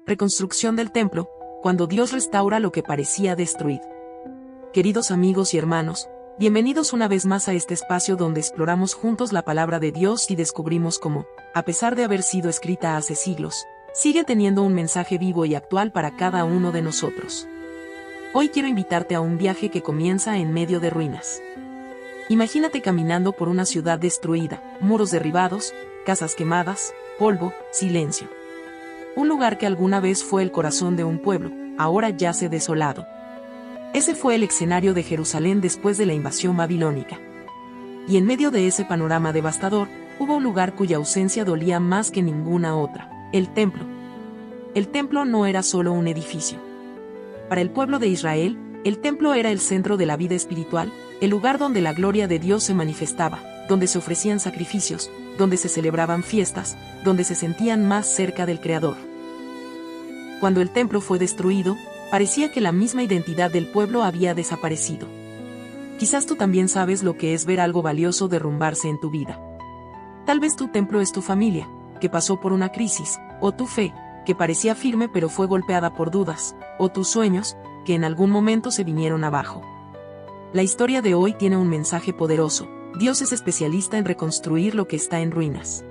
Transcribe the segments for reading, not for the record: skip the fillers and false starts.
Reconstrucción del templo, cuando Dios restaura lo que parecía destruido. Queridos amigos y hermanos, bienvenidos una vez más a este espacio donde exploramos juntos la palabra de Dios y descubrimos cómo, a pesar de haber sido escrita hace siglos, sigue teniendo un mensaje vivo y actual para cada uno de nosotros. Hoy quiero invitarte a un viaje que comienza en medio de ruinas. Imagínate caminando por una ciudad destruida, muros derribados, casas quemadas, polvo, silencio. Un lugar que alguna vez fue el corazón de un pueblo, ahora yace desolado. Ese fue el escenario de Jerusalén después de la invasión babilónica. Y en medio de ese panorama devastador, hubo un lugar cuya ausencia dolía más que ninguna otra: el templo. El templo no era solo un edificio. Para el pueblo de Israel, el templo era el centro de la vida espiritual, el lugar donde la gloria de Dios se manifestaba, donde se ofrecían sacrificios, donde se celebraban fiestas, donde se sentían más cerca del Creador. Cuando el templo fue destruido, parecía que la misma identidad del pueblo había desaparecido. Quizás tú también sabes lo que es ver algo valioso derrumbarse en tu vida. Tal vez tu templo es tu familia, que pasó por una crisis, o tu fe, que parecía firme pero fue golpeada por dudas, o tus sueños, que en algún momento se vinieron abajo. La historia de hoy tiene un mensaje poderoso. Dios es especialista en reconstruir lo que está en ruinas.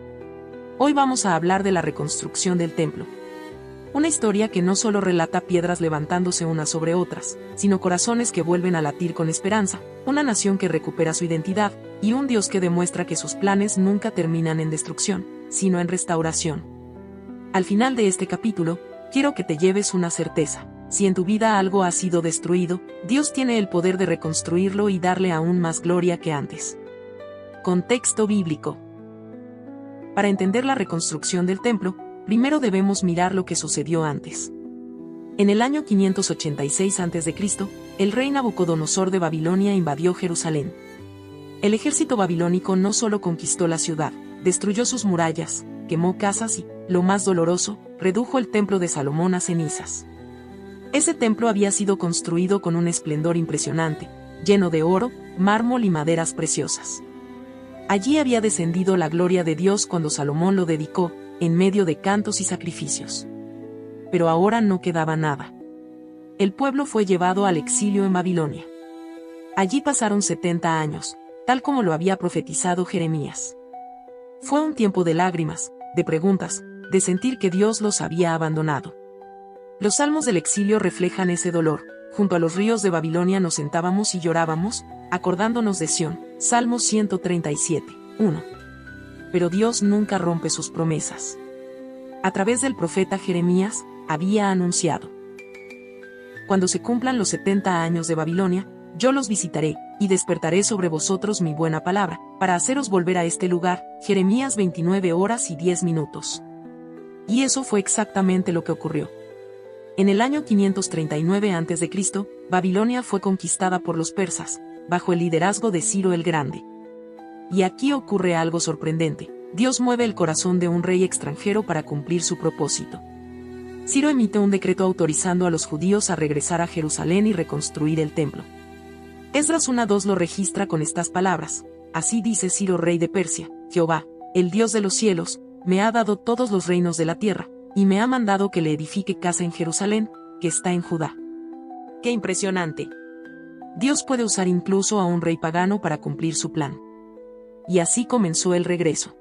Hoy vamos a hablar de la reconstrucción del templo. Una historia que no solo relata piedras levantándose unas sobre otras, sino corazones que vuelven a latir con esperanza, una nación que recupera su identidad, y un Dios que demuestra que sus planes nunca terminan en destrucción, sino en restauración. Al final de este capítulo, quiero que te lleves una certeza: si en tu vida algo ha sido destruido, Dios tiene el poder de reconstruirlo y darle aún más gloria que antes. Contexto bíblico. Para entender la reconstrucción del templo, primero debemos mirar lo que sucedió antes. En el año 586 a.C., el rey Nabucodonosor de Babilonia invadió Jerusalén. El ejército babilónico no solo conquistó la ciudad, destruyó sus murallas, quemó casas y, lo más doloroso, redujo el templo de Salomón a cenizas. Ese templo había sido construido con un esplendor impresionante, lleno de oro, mármol y maderas preciosas. Allí había descendido la gloria de Dios cuando Salomón lo dedicó, en medio de cantos y sacrificios. Pero ahora no quedaba nada. El pueblo fue llevado al exilio en Babilonia. Allí pasaron 70 años, tal como lo había profetizado Jeremías. Fue un tiempo de lágrimas, de preguntas, de sentir que Dios los había abandonado. Los salmos del exilio reflejan ese dolor. Junto a los ríos de Babilonia nos sentábamos y llorábamos, acordándonos de Sión. Salmo 137, 1. Pero Dios nunca rompe sus promesas. A través del profeta Jeremías, había anunciado: cuando se cumplan los 70 años de Babilonia, yo los visitaré, y despertaré sobre vosotros mi buena palabra, para haceros volver a este lugar. Jeremías 29 horas y 10 minutos. Y eso fue exactamente lo que ocurrió. En el año 539 a.C., Babilonia fue conquistada por los persas, bajo el liderazgo de Ciro el Grande. Y aquí ocurre algo sorprendente: Dios mueve el corazón de un rey extranjero para cumplir su propósito. Ciro emite un decreto autorizando a los judíos a regresar a Jerusalén y reconstruir el templo. Esdras 1:2 lo registra con estas palabras: así dice Ciro rey de Persia: Jehová, el Dios de los cielos, me ha dado todos los reinos de la tierra, y me ha mandado que le edifique casa en Jerusalén, que está en Judá. ¡Qué impresionante! Dios puede usar incluso a un rey pagano para cumplir su plan. Y así comenzó el regreso.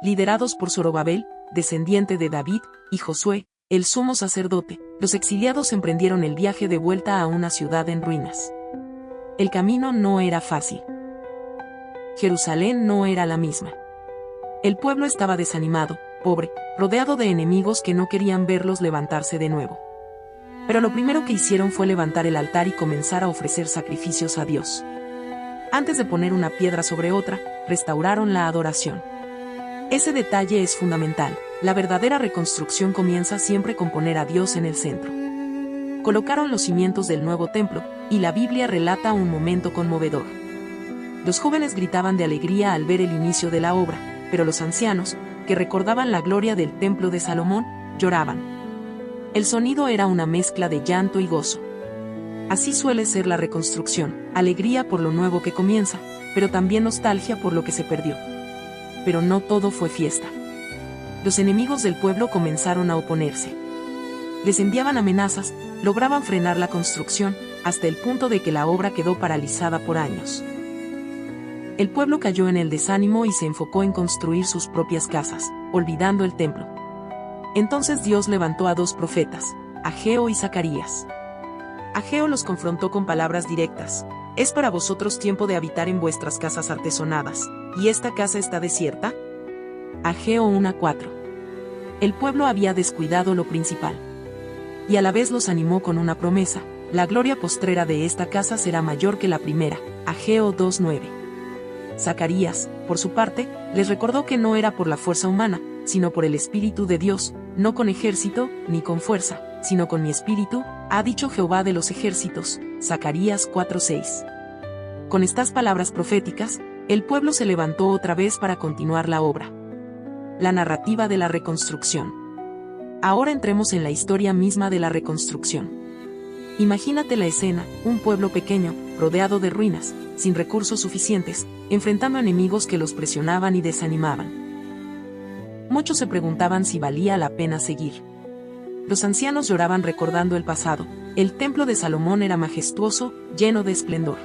Liderados por Zorobabel, descendiente de David, y Josué, el sumo sacerdote, los exiliados emprendieron el viaje de vuelta a una ciudad en ruinas. El camino no era fácil. Jerusalén no era la misma. El pueblo estaba desanimado, pobre, rodeado de enemigos que no querían verlos levantarse de nuevo. Pero lo primero que hicieron fue levantar el altar y comenzar a ofrecer sacrificios a Dios. Antes de poner una piedra sobre otra, restauraron la adoración. Ese detalle es fundamental. La verdadera reconstrucción comienza siempre con poner a Dios en el centro. Colocaron los cimientos del nuevo templo, y la Biblia relata un momento conmovedor. Los jóvenes gritaban de alegría al ver el inicio de la obra, pero los ancianos, que recordaban la gloria del templo de Salomón, lloraban. El sonido era una mezcla de llanto y gozo. Así suele ser la reconstrucción: alegría por lo nuevo que comienza, pero también nostalgia por lo que se perdió. Pero no todo fue fiesta. Los enemigos del pueblo comenzaron a oponerse. Les enviaban amenazas, lograban frenar la construcción, hasta el punto de que la obra quedó paralizada por años. El pueblo cayó en el desánimo y se enfocó en construir sus propias casas, olvidando el templo. Entonces Dios levantó a 2 profetas, Ageo y Zacarías. Ageo los confrontó con palabras directas: ¿es para vosotros tiempo de habitar en vuestras casas artesonadas, y esta casa está desierta? Ageo 1:4. El pueblo había descuidado lo principal. Y a la vez los animó con una promesa: la gloria postrera de esta casa será mayor que la primera. Ageo 2:9. Zacarías, por su parte, les recordó que no era por la fuerza humana, sino por el Espíritu de Dios, no con ejército, ni con fuerza, sino con mi espíritu, ha dicho Jehová de los ejércitos. Zacarías 4:6. Con estas palabras proféticas, el pueblo se levantó otra vez para continuar la obra. La narrativa de la reconstrucción. Ahora entremos en la historia misma de la reconstrucción. Imagínate la escena: un pueblo pequeño, rodeado de ruinas, sin recursos suficientes, enfrentando enemigos que los presionaban y desanimaban. Muchos se preguntaban si valía la pena seguir. Los ancianos lloraban recordando el pasado. El templo de Salomón era majestuoso, lleno de esplendor.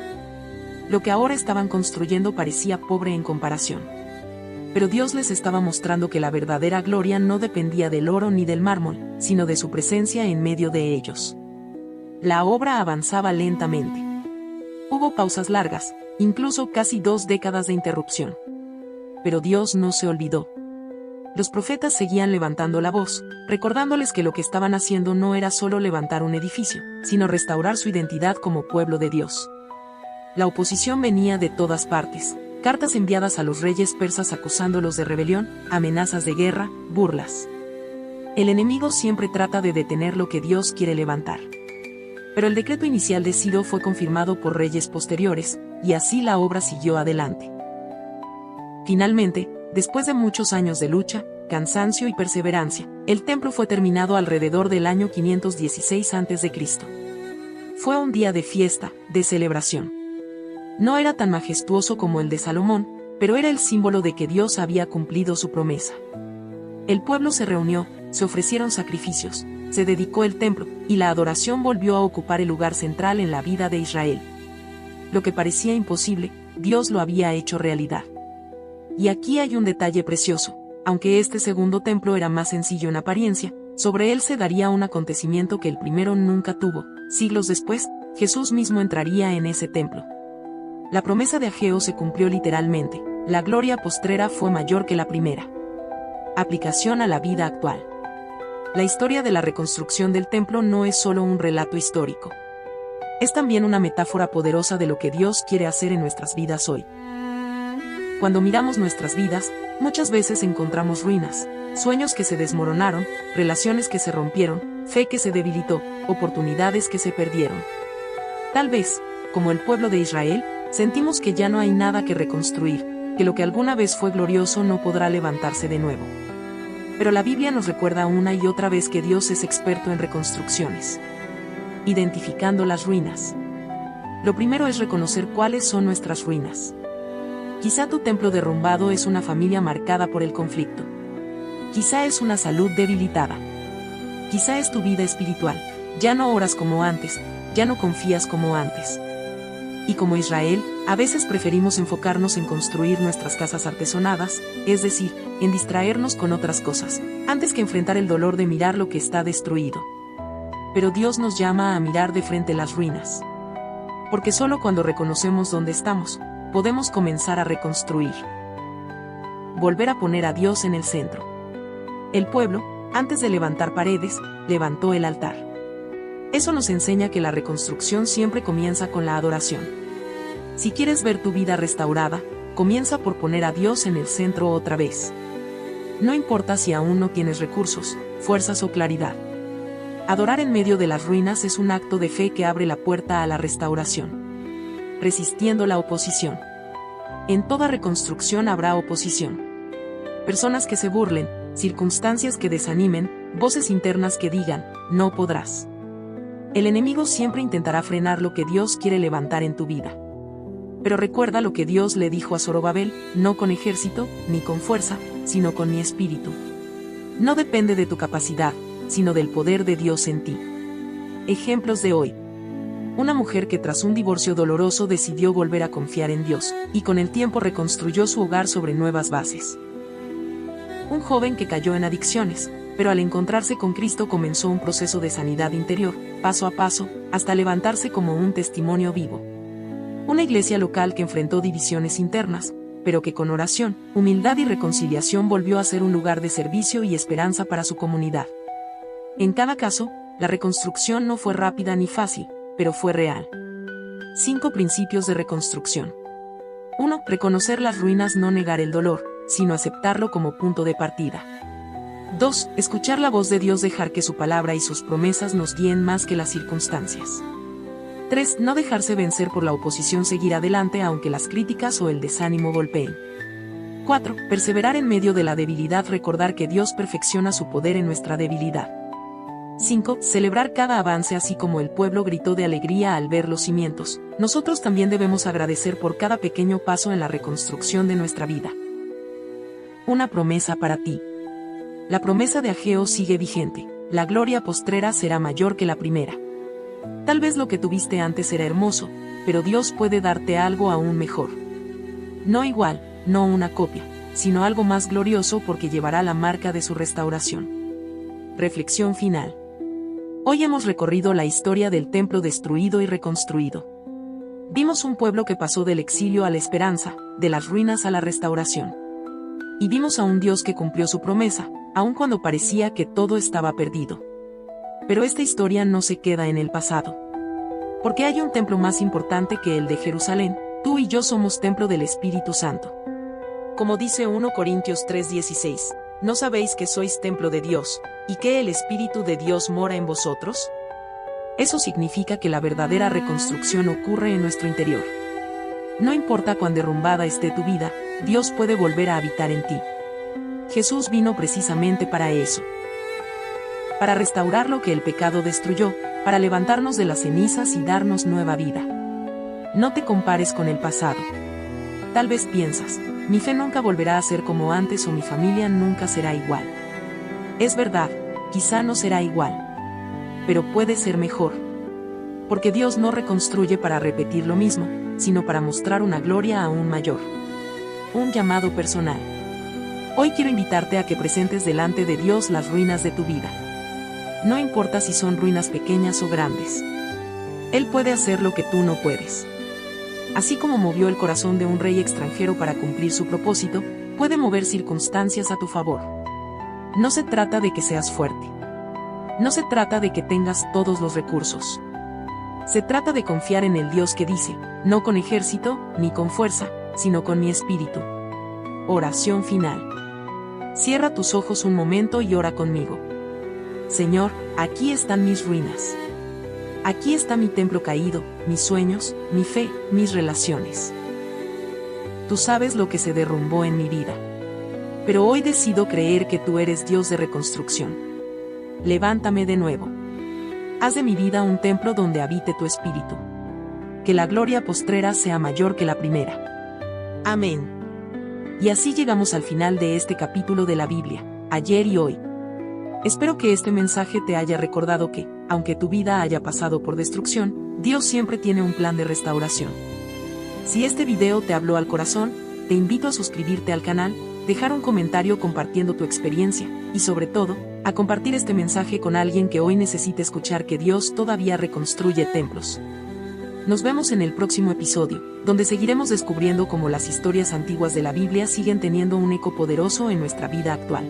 Lo que ahora estaban construyendo parecía pobre en comparación. Pero Dios les estaba mostrando que la verdadera gloria no dependía del oro ni del mármol, sino de su presencia en medio de ellos. La obra avanzaba lentamente. Hubo pausas largas, incluso casi 2 décadas de interrupción. Pero Dios no se olvidó. Los profetas seguían levantando la voz, recordándoles que lo que estaban haciendo no era solo levantar un edificio, sino restaurar su identidad como pueblo de Dios. La oposición venía de todas partes: cartas enviadas a los reyes persas acusándolos de rebelión, amenazas de guerra, burlas. El enemigo siempre trata de detener lo que Dios quiere levantar. Pero el decreto inicial de Ciro fue confirmado por reyes posteriores, y así la obra siguió adelante. Finalmente, después de muchos años de lucha, cansancio y perseverancia, el templo fue terminado alrededor del año 516 a.C. Fue un día de fiesta, de celebración. No era tan majestuoso como el de Salomón, pero era el símbolo de que Dios había cumplido su promesa. El pueblo se reunió, se ofrecieron sacrificios, se dedicó el templo, y la adoración volvió a ocupar el lugar central en la vida de Israel. Lo que parecía imposible, Dios lo había hecho realidad. Y aquí hay un detalle precioso: aunque este segundo templo era más sencillo en apariencia, sobre él se daría un acontecimiento que el primero nunca tuvo. Siglos después, Jesús mismo entraría en ese templo. La promesa de Ageo se cumplió literalmente: la gloria postrera fue mayor que la primera. Aplicación a la vida actual. La historia de la reconstrucción del templo no es solo un relato histórico. Es también una metáfora poderosa de lo que Dios quiere hacer en nuestras vidas hoy. Cuando miramos nuestras vidas, muchas veces encontramos ruinas, sueños que se desmoronaron, relaciones que se rompieron, fe que se debilitó, oportunidades que se perdieron. Tal vez, como el pueblo de Israel, sentimos que ya no hay nada que reconstruir, que lo que alguna vez fue glorioso no podrá levantarse de nuevo. Pero la Biblia nos recuerda una y otra vez que Dios es experto en reconstrucciones. Identificando las ruinas. Lo primero es reconocer cuáles son nuestras ruinas. Quizá tu templo derrumbado es una familia marcada por el conflicto. Quizá es una salud debilitada. Quizá es tu vida espiritual. Ya no oras como antes, ya no confías como antes. Y como Israel, a veces preferimos enfocarnos en construir nuestras casas artesonadas, es decir, en distraernos con otras cosas, antes que enfrentar el dolor de mirar lo que está destruido. Pero Dios nos llama a mirar de frente las ruinas. Porque solo cuando reconocemos dónde estamos, podemos comenzar a reconstruir. Volver a poner a Dios en el centro. El pueblo, antes de levantar paredes, levantó el altar. Eso nos enseña que la reconstrucción siempre comienza con la adoración. Si quieres ver tu vida restaurada, comienza por poner a Dios en el centro otra vez. No importa si aún no tienes recursos, fuerzas o claridad. Adorar en medio de las ruinas es un acto de fe que abre la puerta a la restauración. Resistiendo la oposición. En toda reconstrucción habrá oposición. Personas que se burlen, circunstancias que desanimen, voces internas que digan, no podrás. El enemigo siempre intentará frenar lo que Dios quiere levantar en tu vida. Pero recuerda lo que Dios le dijo a Zorobabel: no con ejército, ni con fuerza, sino con mi espíritu. No depende de tu capacidad, sino del poder de Dios en ti. Ejemplos de hoy. Una mujer que tras un divorcio doloroso decidió volver a confiar en Dios, y con el tiempo reconstruyó su hogar sobre nuevas bases. Un joven que cayó en adicciones, pero al encontrarse con Cristo comenzó un proceso de sanidad interior, paso a paso, hasta levantarse como un testimonio vivo. Una iglesia local que enfrentó divisiones internas, pero que con oración, humildad y reconciliación volvió a ser un lugar de servicio y esperanza para su comunidad. En cada caso, la reconstrucción no fue rápida ni fácil, pero fue real. 5 principios de reconstrucción. 1. Reconocer las ruinas, no negar el dolor, sino aceptarlo como punto de partida. 2. Escuchar la voz de Dios, dejar que su palabra y sus promesas nos guíen más que las circunstancias. 3. No dejarse vencer por la oposición, seguir adelante aunque las críticas o el desánimo golpeen. 4. Perseverar en medio de la debilidad, recordar que Dios perfecciona su poder en nuestra debilidad. 5. Celebrar cada avance, así como el pueblo gritó de alegría al ver los cimientos. Nosotros también debemos agradecer por cada pequeño paso en la reconstrucción de nuestra vida. Una promesa para ti. La promesa de Ageo sigue vigente. La gloria postrera será mayor que la primera. Tal vez lo que tuviste antes era hermoso, pero Dios puede darte algo aún mejor. No igual, no una copia, sino algo más glorioso, porque llevará la marca de su restauración. Reflexión final. Hoy hemos recorrido la historia del templo destruido y reconstruido. Vimos un pueblo que pasó del exilio a la esperanza, de las ruinas a la restauración. Y vimos a un Dios que cumplió su promesa, aun cuando parecía que todo estaba perdido. Pero esta historia no se queda en el pasado. Porque hay un templo más importante que el de Jerusalén. Tú y yo somos templo del Espíritu Santo. Como dice 1 Corintios 3:16, ¿no sabéis que sois templo de Dios, y que el Espíritu de Dios mora en vosotros? Eso significa que la verdadera reconstrucción ocurre en nuestro interior. No importa cuán derrumbada esté tu vida, Dios puede volver a habitar en ti. Jesús vino precisamente para eso. Para restaurar lo que el pecado destruyó, para levantarnos de las cenizas y darnos nueva vida. No te compares con el pasado. Tal vez piensas, mi fe nunca volverá a ser como antes, o mi familia nunca será igual. Es verdad, quizá no será igual. Pero puede ser mejor. Porque Dios no reconstruye para repetir lo mismo, sino para mostrar una gloria aún mayor. Un llamado personal. Hoy quiero invitarte a que presentes delante de Dios las ruinas de tu vida. No importa si son ruinas pequeñas o grandes. Él puede hacer lo que tú no puedes. Así como movió el corazón de un rey extranjero para cumplir su propósito, puede mover circunstancias a tu favor. No se trata de que seas fuerte. No se trata de que tengas todos los recursos. Se trata de confiar en el Dios que dice, no con ejército, ni con fuerza, sino con mi espíritu. Oración final. Cierra tus ojos un momento y ora conmigo. Señor, aquí están mis ruinas. Aquí está mi templo caído, mis sueños, mi fe, mis relaciones. Tú sabes lo que se derrumbó en mi vida. Pero hoy decido creer que tú eres Dios de reconstrucción. Levántame de nuevo. Haz de mi vida un templo donde habite tu espíritu. Que la gloria postrera sea mayor que la primera. Amén. Y así llegamos al final de este capítulo de la Biblia, ayer y hoy. Espero que este mensaje te haya recordado que, aunque tu vida haya pasado por destrucción, Dios siempre tiene un plan de restauración. Si este video te habló al corazón, te invito a suscribirte al canal, dejar un comentario compartiendo tu experiencia, y sobre todo, a compartir este mensaje con alguien que hoy necesite escuchar que Dios todavía reconstruye templos. Nos vemos en el próximo episodio, donde seguiremos descubriendo cómo las historias antiguas de la Biblia siguen teniendo un eco poderoso en nuestra vida actual.